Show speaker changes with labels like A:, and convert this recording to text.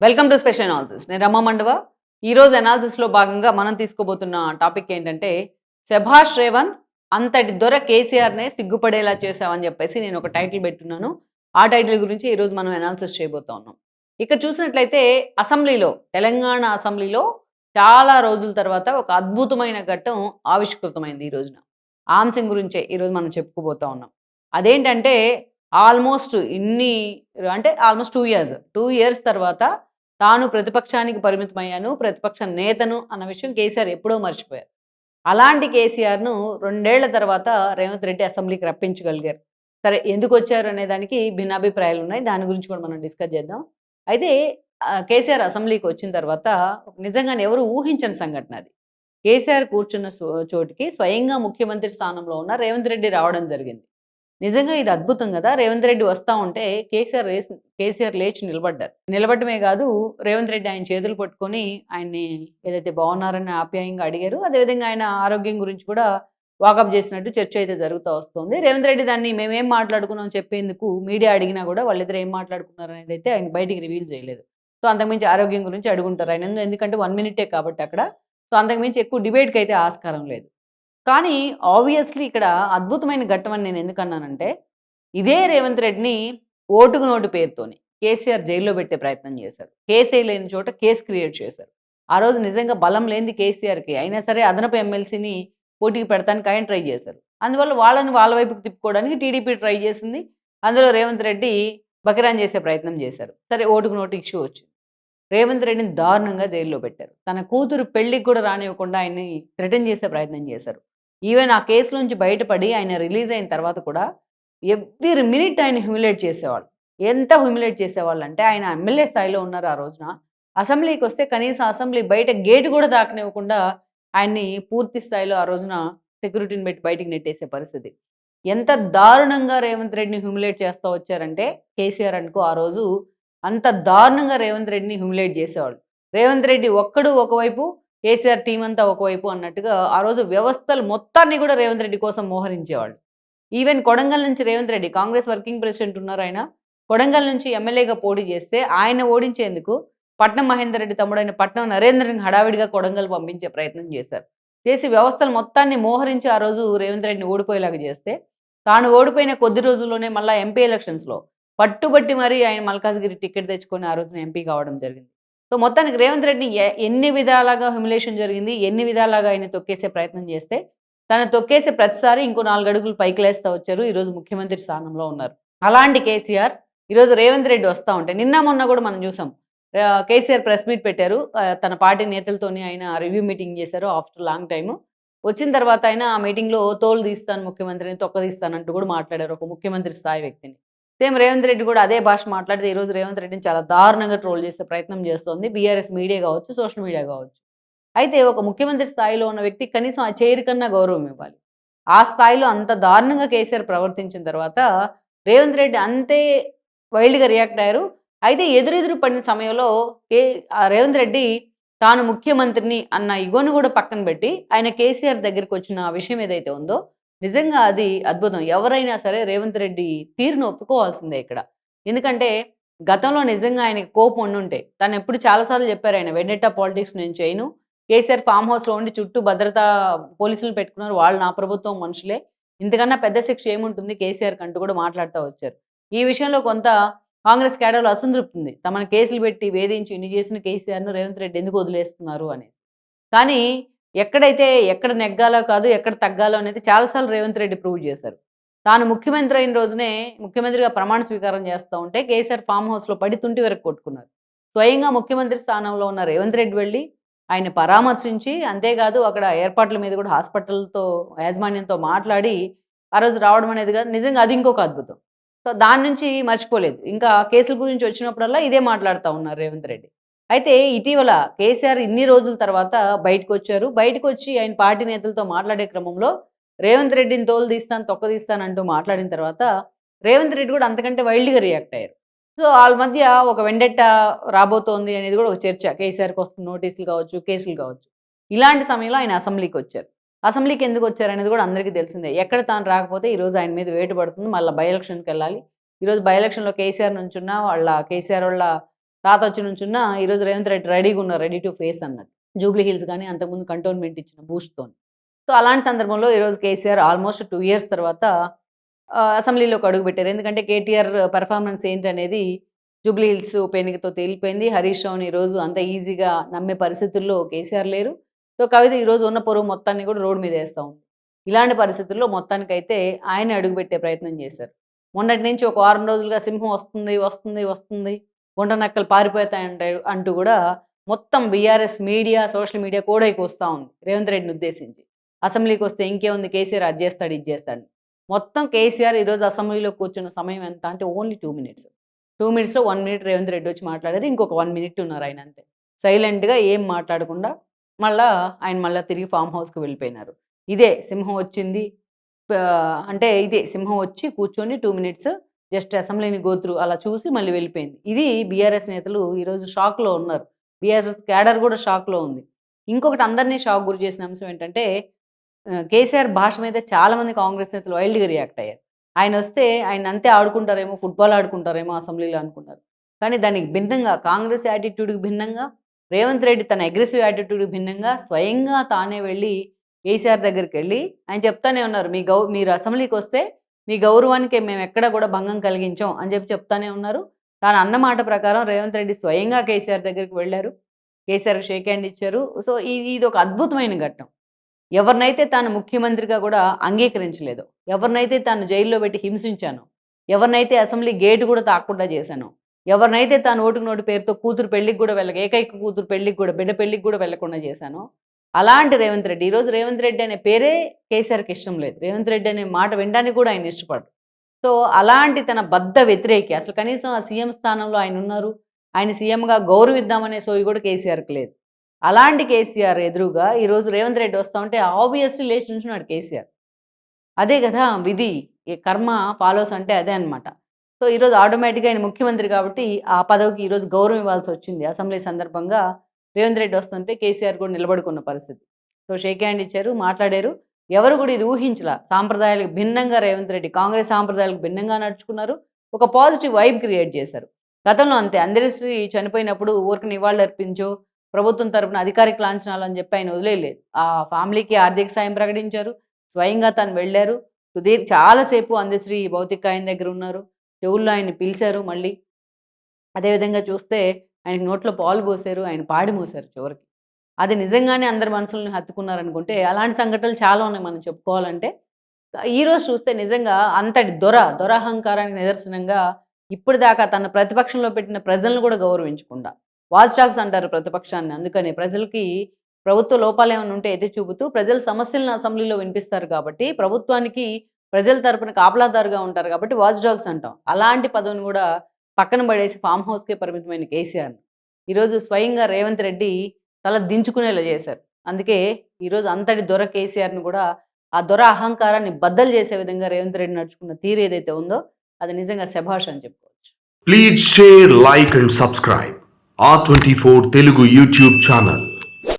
A: Welcome to special analysis. నేను రమా మండవ. ఈరోజు అనాలిసిస్లో భాగంగా మనం తీసుకోబోతున్న టాపిక్ ఏంటంటే, శభాష్ రేవంత్ అంతటి దొర కేసీఆర్నే సిగ్గుపడేలా చేశావని చెప్పేసి నేను ఒక టైటిల్ పెట్టున్నాను. ఆ టైటిల్ గురించి ఈరోజు మనం అనాలిసిస్ చేయబోతా ఉన్నాం. ఇక్కడ చూసినట్లయితే అసెంబ్లీలో, తెలంగాణ అసెంబ్లీలో చాలా రోజుల తర్వాత ఒక అద్భుతమైన ఘట్టం ఆవిష్కృతమైంది ఈ రోజున. ఆ అంశం గురించే ఈరోజు మనం చెప్పుకోబోతా ఉన్నాం. అదేంటంటే ఆల్మోస్ట్ 2 ఇయర్స్. 2 ఇయర్స్ తర్వాత తాను ప్రతిపక్షానికి పరిమితమయ్యాను, ప్రతిపక్ష నేతను అన్న విషయం కేసీఆర్ ఎప్పుడో మర్చిపోయారు. అలాంటి కేసీఆర్‌ను 2 ఏళ్ల తర్వాత రేవంత్ రెడ్డి అసెంబ్లీకి రప్పించగలిగారు. సరే, ఎందుకొచ్చారు అనే దానికి భిన్నాభిప్రాయాలున్నాయి. దాని గురించి కూడా మనం డిస్కస్ చేద్దాం. అయితే కేసీఆర్ అసెంబ్లీకి వచ్చిన తర్వాత నిజంగానే ఎవరు ఊహించని సంఘటన అది. కేసీఆర్ కూర్చున్న చోటికి స్వయంగా ముఖ్యమంత్రి స్థానంలో ఉన్న రేవంత్ రెడ్డి రావడం జరిగింది. నిజంగా ఇది అద్భుతం గదా! రేవంత్ రెడ్డి వస్తా ఉంటే కేసీఆర్ లేచి నిలబడ్డారు. నిలబడటమే గాదు, రేవంత్ రెడ్డి ఆయన చేతులు పట్టుకొని ఆయన్ని ఏదైతే బాగున్నారని ఆప్యాయంగా అడిగారు. అదేవిధంగా ఆయన ఆరోగ్యం గురించి కూడా వాకప్ చేసినట్టు చర్చ అయితే జరుగుతా వస్తుంది. రేవంత్ రెడ్డి దాన్ని మేమేం మాట్లాడుకున్నాం చెప్పేందుకు మీడియా అడిగినా గూడా వాళ్ళిద్దరు ఏం మాట్లాడుకున్నారనేదైతే ఆయన బయటికి రివీల్ చేయలేదు. సో, అంతకుమించి ఆరోగ్యం గురించి అడుగుంటారు ఆయన. ఎందుకంటే 1 మినిటే కాబట్టి అక్కడ. సో, అంతకుమించి ఎక్కువ డిబేట్‌కైతే ఆస్కారం లేదు. కానీ ఆబ్వియస్‌లీ ఇక్కడ అద్భుతమైన ఘట్టం అని నేను ఎందుకన్నానంటే, ఇదే రేవంత్ రెడ్డిని ఓటుకు నోటు పేరుతోని కేసీఆర్ జైల్‌లో పెట్టే ప్రయత్నం చేశారు. కేసే లేని చోట కేస్ క్రియేట్ చేశారు. ఆ రోజు నిజంగా బలం లేనిది కేసీఆర్‌కి. అయినా సరే అదనపు ఎమ్మెల్సీని పోటీకి పెడతానికి ఆయన ట్రై చేశారు. అందువల్ల వాళ్ళని వాళ్ళ వైపుకి తిప్పుకోవడానికి టీడీపీ ట్రై చేసింది. అందులో రేవంత్ రెడ్డి బకరాన్ చేసే ప్రయత్నం చేశారు. సరే, ఓటుకు నోటు ఇష్యూ వచ్చింది. రేవంత్ రెడ్డిని దారుణంగా జైల్లో పెట్టారు. తన కూతురు పెళ్ళికి కూడా రానివ్వకుండా ఆయన్ని థ్రెటన్ చేసే ప్రయత్నం చేశారు. ఈవెన్ ఆ కేసులోంచి బయటపడి ఆయన రిలీజ్ అయిన తర్వాత కూడా ఎవ్రీ మినిట్ ఆయన హ్యూమిలేట్ చేసేవాళ్ళు. ఎంత హ్యూమిలేట్ చేసేవాళ్ళంటే, ఆయన ఎమ్మెల్యే స్థాయిలో ఉన్నారు ఆ రోజున. అసెంబ్లీకి వస్తే కనీసం అసెంబ్లీ బయట గేట్ కూడా దాకనివ్వకుండా ఆయన్ని పూర్తి స్థాయిలో ఆ రోజున సెక్యూరిటీని పెట్టి బయటికి నెట్టేసే పరిస్థితి. ఎంత దారుణంగా రేవంత్ రెడ్డిని హ్యూమిలేట్ చేస్తా వచ్చారంటే కేసీఆర్ అనుకో ఆ రోజు అంత దారుణంగా రేవంత్ రెడ్డిని హ్యూమిలేట్ చేసేవాళ్ళు. రేవంత్ రెడ్డి ఒక్కడు ఒకవైపు, కేసీఆర్ టీమ్ అంతా ఒకవైపు అన్నట్టుగా ఆ రోజు వ్యవస్థలు మొత్తాన్ని కూడా రేవంత్ రెడ్డి కోసం మోహరించేవాళ్ళు. ఈవెన్ కొడంగల్ నుంచి రేవంత్ రెడ్డి కాంగ్రెస్ వర్కింగ్ ప్రెసిడెంట్ ఉన్నారు ఆయన. కొడంగల్ నుంచి ఎమ్మెల్యేగా పోటీ చేస్తే ఆయన ఓడించేందుకు పట్నం మహేందర్ రెడ్డి తమ్ముడైన పట్నం నరేంద్రని హడావిడిగా కొడంగల్ పంపించే ప్రయత్నం చేశారు. చేసి వ్యవస్థలు మొత్తాన్ని మోహరించి ఆ రోజు రేవంత్ రెడ్డిని ఓడిపోయేలాగా చేస్తే, తాను ఓడిపోయిన కొద్ది రోజుల్లోనే మళ్ళా ఎంపీ ఎలక్షన్స్‌లో పట్టుబట్టి మరీ ఆయన మల్కాజ్గిరి టికెట్ తెచ్చుకొని ఆ రోజున ఎంపీ కావడం జరిగింది. సో, మొత్తానికి రేవంత్ రెడ్డిని ఎన్ని విధాలుగా హ్యూమిలేషన్ జరిగింది, ఎన్ని విధాలుగా ఆయన్ని తొక్కేసే ప్రయత్నం చేస్తే, తను తొక్కేసే ప్రతిసారి ఇంకో 4 అడుగులు పైకి లేస్తా వచ్చారు. ఈరోజు ముఖ్యమంత్రి స్థానంలో ఉన్నారు. అలాంటి కేసీఆర్ ఈరోజు రేవంత్ రెడ్డి వస్తా ఉంటే నిన్న మొన్న కూడా మనం చూసాం. కేసీఆర్ ప్రెస్ మీట్ పెట్టారు. తన పార్టీ నేతలతోని ఆయన రివ్యూ మీటింగ్ చేశారు ఆఫ్టర్ లాంగ్ టైమ్. వచ్చిన తర్వాత ఆయన ఆ మీటింగ్‌లో తోలు తీస్తాను ముఖ్యమంత్రిని, తొక్క తీస్తానంటూ కూడా మాట్లాడారు ఒక ముఖ్యమంత్రి స్థాయి వ్యక్తిని. సేమ్ రేవంత్ రెడ్డి కూడా అదే భాష మాట్లాడితే ఈరోజు రేవంత్ రెడ్డిని చాలా దారుణంగా ట్రోల్ చేసే ప్రయత్నం చేస్తోంది బీఆర్ఎస్ మీడియా కావచ్చు, సోషల్ మీడియా కావచ్చు. అయితే ఒక ముఖ్యమంత్రి స్థాయిలో ఉన్న వ్యక్తి కనీసం ఆ చైర్ కన్నా గౌరవం ఇవ్వాలి. ఆ స్థాయిలో అంత దారుణంగా కేసీఆర్ ప్రవర్తించిన తర్వాత రేవంత్ రెడ్డి అంతే వైల్డ్‌గా రియాక్ట్ అయ్యారు. అయితే ఎదురెదురు పడిన సమయంలో రేవంత్ రెడ్డి తాను ముఖ్యమంత్రిని అన్న ఇగోను కూడా పక్కన పెట్టి ఆయన కేసీఆర్ దగ్గరికొచ్చిన విషయం ఏదైతే ఉందో నిజంగా అది అద్భుతం. ఎవరైనా సరే రేవంత్ రెడ్డి తీరును ఒప్పుకోవాల్సిందే ఇక్కడ. ఎందుకంటే గతంలో నిజంగా ఆయనకి కోపం ఉండుంటే తనెప్పుడు చాలా సార్లు చెప్పారాయన, వెండెట్టా పాలిటిక్స్ నేను చేయను. కేసీఆర్ ఫార్మ్ హౌస్‌లో ఉండి చుట్టూ భద్రతా పోలీసులను పెట్టుకున్నారు. వాళ్ళు నా ప్రభుత్వం మనుషులే. ఇంతకన్నా పెద్ద శిక్ష ఏముంటుంది కేసీఆర్‌కి అంటూ కూడా మాట్లాడుతా వచ్చారు. ఈ విషయంలో కొంత కాంగ్రెస్ క్యాడర్‌లో అసంతృప్తి ఉంది. తమను కేసులు పెట్టి వేధించి ఇన్ని చేసిన కేసీఆర్‌ను రేవంత్ రెడ్డి ఎందుకు వదిలేస్తున్నారు అనేసి. కానీ ఎక్కడ నెగ్గాలో కాదు, ఎక్కడ తగ్గాలో అనేది చాలా సార్లు రేవంత్ రెడ్డి ప్రూవ్ చేశారు. తాను ముఖ్యమంత్రి అయిన రోజునే ముఖ్యమంత్రిగా ప్రమాణ స్వీకారం చేస్తా ఉంటే కేసీఆర్ ఫార్మ్ హౌస్‌లో పడి తుంటి వరకు కొట్టుకున్నారు. స్వయంగా ముఖ్యమంత్రి స్థానంలో ఉన్న రేవంత్ రెడ్డి వెళ్లి ఆయన్ని పరామర్శించి, అంతేకాదు అక్కడ ఏర్పాట్ల మీద కూడా హాస్పిటల్‌తో యాజమాన్యంతో మాట్లాడి ఆ రోజు రావడం అనేది కాదు నిజంగా అది ఇంకొక అద్భుతం. సో, దాని నుంచి మర్చిపోలేదు. ఇంకా కేసుల గురించి వచ్చినప్పుడల్లా ఇదే మాట్లాడుతా ఉన్నారు రేవంత్ రెడ్డి. అయితే ఇటీవల కేసీఆర్ ఇన్ని రోజుల తర్వాత బయటకొచ్చారు. బయటకొచ్చి ఆయన పార్టీ నేతలతో మాట్లాడే క్రమంలో రేవంత్ రెడ్డిని తోలు తీస్తాను, తొక్క తీస్తానంటూ మాట్లాడిన తర్వాత రేవంత్ రెడ్డి కూడా అంతకంటే వైల్డ్‌గా రియాక్ట్ అయ్యారు. సో, ఆళ్ళ మధ్య ఒక వెండెట్టా రాబోతోంది అనేది కూడా ఒక చర్చ. కేసీఆర్‌కి వస్తున్న నోటీసులు కావచ్చు, కేసులు కావచ్చు. ఇలాంటి సమయంలో ఆయన అసెంబ్లీకొచ్చారు. అసెంబ్లీకి ఎందుకొచ్చారనేది కూడా అందరికీ తెలిసిందే. ఎక్కడ తాను రాకపోతే ఈరోజు ఆయన మీద వేటు పడుతుంది. మళ్ళా బై ఎలక్షన్‌కెళ్ళాలి. ఈరోజు బై ఎలక్షన్‌లో కేసీఆర్ నుంచున్నా కేసీఆర్ వాళ్ళ తాత వచ్చి నుంచున్న ఈరోజు రేవంత్ రెడ్డి రెడీగా ఉన్నారు, రెడీ టు ఫేస్ అన్నట్టు. జూబ్లీ హిల్స్ కానీ అంతకుముందు కంటోన్మెంట్ ఇచ్చిన బూస్ట్తో. సో అలాంటి సందర్భంలో ఈరోజు కేసీఆర్ ఆల్మోస్ట్ 2 ఇయర్స్ తర్వాత అసెంబ్లీలోకి అడుగుపెట్టారు. ఎందుకంటే కేటీఆర్ పెర్ఫార్మెన్స్ ఏంటనేది జూబ్లీ హిల్స్ ఉప ఎన్నికతో తేలిపోయింది. హరీష్ రావుని ఈరోజు అంత ఈజీగా నమ్మే పరిస్థితుల్లో కేసీఆర్ లేరు. సో కవిత ఈరోజు ఉన్న పొరుగు మొత్తాన్ని కూడా రోడ్డు మీద వేస్తూ ఉంది. ఇలాంటి పరిస్థితుల్లో మొత్తానికైతే ఆయన అడుగుపెట్టే ప్రయత్నం చేశారు. మొన్నటి నుంచి ఒక వారం రోజులుగా సింహం వస్తుంది వస్తుంది వస్తుంది, గుంట నక్కలు పారిపోతాయంటే అంటూ కూడా మొత్తం బీఆర్ఎస్ మీడియా, సోషల్ మీడియా కూడా వస్తూ ఉంది రేవంత్ రెడ్డిని ఉద్దేశించి. అసెంబ్లీకి వస్తే ఇంకేముంది, కేసీఆర్ అది చేస్తాడు ఇది చేస్తాడు. మొత్తం కేసీఆర్ ఈరోజు అసెంబ్లీలో కూర్చున్న సమయం ఎంత అంటే ఓన్లీ 2 మినిట్స్. 2 మినిట్స్లో 1 మినిట్ రేవంత్ రెడ్డి వచ్చి మాట్లాడారు, ఇంకొక 1 మినిట్ ఉన్నారు ఆయన అంతే. సైలెంట్గా ఏం మాట్లాడకుండా ఆయన తిరిగి ఫామ్ హౌస్కి వెళ్ళిపోయినారు. ఇదే సింహం వచ్చింది అంటే ఇదే సింహం వచ్చి కూర్చొని 2 మినిట్స్ జస్ట్ అసెంబ్లీని గోత్రు అలా చూసి మళ్ళీ వెళ్ళిపోయింది. ఇది బీఆర్ఎస్ నేతలు ఈరోజు షాక్లో ఉన్నారు. బీఆర్ఎస్ క్యాడర్ కూడా షాక్లో ఉంది. ఇంకొకటి అందరినీ షాక్ గురి చేసిన అంశం ఏంటంటే కేసీఆర్ భాష మీద చాలామంది కాంగ్రెస్ నేతలు వైల్డ్గా రియాక్ట్ అయ్యారు. ఆయన వస్తే ఆయన అంతే ఆడుకుంటారేమో, ఫుట్బాల్ ఆడుకుంటారేమో అసెంబ్లీలో అనుకున్నారు. కానీ దానికి భిన్నంగా, కాంగ్రెస్ యాటిట్యూడ్కి భిన్నంగా, రేవంత్ రెడ్డి తన అగ్రెసివ్ యాటిట్యూడ్కి భిన్నంగా స్వయంగా తానే వెళ్ళి కేసీఆర్ దగ్గరికి వెళ్ళి ఆయన చెప్తానే ఉన్నారు, మీరు అసెంబ్లీకి వస్తే మీ గౌరవానికి మేము ఎక్కడ కూడా భంగం కలిగించాం అని చెప్తానే ఉన్నారు. తాను అన్నమాట ప్రకారం రేవంత్ రెడ్డి స్వయంగా కేసీఆర్ దగ్గరికి వెళ్ళారు, కేసీఆర్కి షేక్ హ్యాండ్ ఇచ్చారు. సో ఇది ఒక అద్భుతమైన ఘట్టం. ఎవరినైతే తాను ముఖ్యమంత్రిగా కూడా అంగీకరించలేదో, ఎవరినైతే తాను జైల్లో పెట్టి హింసించానో, ఎవరినైతే అసెంబ్లీ గేటు కూడా తాకుండా చేశానో, ఎవరినైతే తాను ఓటుకు నోటు పేరుతో కూతురు పెళ్లికి కూడా ఏకైక కూతురు పెళ్లికి కూడా, బిడ్డ పెళ్లికి కూడా వెళ్లకుండా చేశానో అలాంటి రేవంత్ రెడ్డి ఈరోజు రేవంత్ రెడ్డి అనే పేరే కేసీఆర్కి ఇష్టం లేదు. రేవంత్ రెడ్డి అనే మాట వినడానికి కూడా ఆయన ఇష్టపడరు. సో అలాంటి తన బద్ధ వ్యతిరేకి, అసలు కనీసం ఆ సీఎం స్థానంలో ఆయన ఉన్నారు, ఆయన సీఎంగా గౌరవిద్దామనే సోయి కూడా కేసీఆర్కి లేదు. అలాంటి కేసీఆర్ ఎదురుగా ఈరోజు రేవంత్ రెడ్డి వస్తూ ఉంటే ఆబ్వియస్లీ లేచి నుంచున్నాడు కేసీఆర్. అదే కదా విధి, కర్మ ఫాలోస్ అంటే అదే అనమాట. సో ఈరోజు ఆటోమేటిక్గా ఆయన ముఖ్యమంత్రి కాబట్టి ఆ పదవికి ఈరోజు గౌరవం ఇవ్వాల్సి వచ్చింది. అసెంబ్లీ సందర్భంగా రేవంత్ రెడ్డి వస్తుంటే కేసీఆర్ కూడా నిలబడుకున్న పరిస్థితి. సో షేక్ హ్యాండ్ ఇచ్చారు, మాట్లాడారు. ఎవరు కూడా ఇది ఊహించలా. సాంప్రదాయాలకు భిన్నంగా రేవంత్ రెడ్డి కాంగ్రెస్ సాంప్రదాయాలకు భిన్నంగా నడుచుకున్నారు. ఒక పాజిటివ్ వైబ్ క్రియేట్ చేశారు. గతంలో అంతే, అందరిశ్రీ చనిపోయినప్పుడు ఊరికి నివాళులు అర్పించో, ప్రభుత్వం తరపున అధికారిక లాంఛనాలు అని చెప్పి ఆయన వదిలేయలేదు. ఆ ఫ్యామిలీకి ఆర్థిక సాయం ప్రకటించారు, స్వయంగా తను వెళ్ళారు. చాలాసేపు అందశ్రీ భౌతిక ఆయన దగ్గర ఉన్నారు, చెవుల్లో ఆయన పిలిచారు. మళ్ళీ అదేవిధంగా చూస్తే ఆయనకి నోట్లో పాలు పోసారు, ఆయన పాడి మూసారు చివరికి. అది నిజంగానే అందరి మనసులను హత్తుకున్నారనుకుంటే అలాంటి సంఘటనలు చాలా ఉన్నాయి మనం చెప్పుకోవాలంటే. ఈరోజు చూస్తే నిజంగా అంతటి దొరహంకారానికి నిదర్శనంగా ఇప్పటిదాకా తన ప్రతిపక్షంలో పెట్టిన ప్రజలను కూడా గౌరవించకుండా, వాచ్ డాగ్స్ అంటారు ప్రతిపక్షాన్ని. అందుకని ప్రజలకి ప్రభుత్వ లోపాలు ఏమైనా ఉంటే ఎత్తి చూపుతూ ప్రజల సమస్యలను అసెంబ్లీలో వినిపిస్తారు కాబట్టి, ప్రభుత్వానికి ప్రజల తరపున కాపలాదారుగా ఉంటారు కాబట్టి వాచ్ డాగ్స్ అంటాం. అలాంటి పదవిని కూడా పక్కన పడేసి ఫామ్ హౌస్కే పరిమితమైన కేసీఆర్ని ఈరోజు స్వయంగా రేవంత్ రెడ్డి తల దించుకునేలా చేశారు. అందుకే ఈరోజు అంతటి దొర కేసీఆర్ని కూడా ఆ దొర అహంకారాన్ని బద్దలు చేసే విధంగా రేవంత్ రెడ్డి నడుచుకున్న తీరు ఏదైతే ఉందో అది నిజంగా శభాష్ అని చెప్పుకోవచ్చు.
B: Please share, like and subscribe R24 Telugu YouTube channel.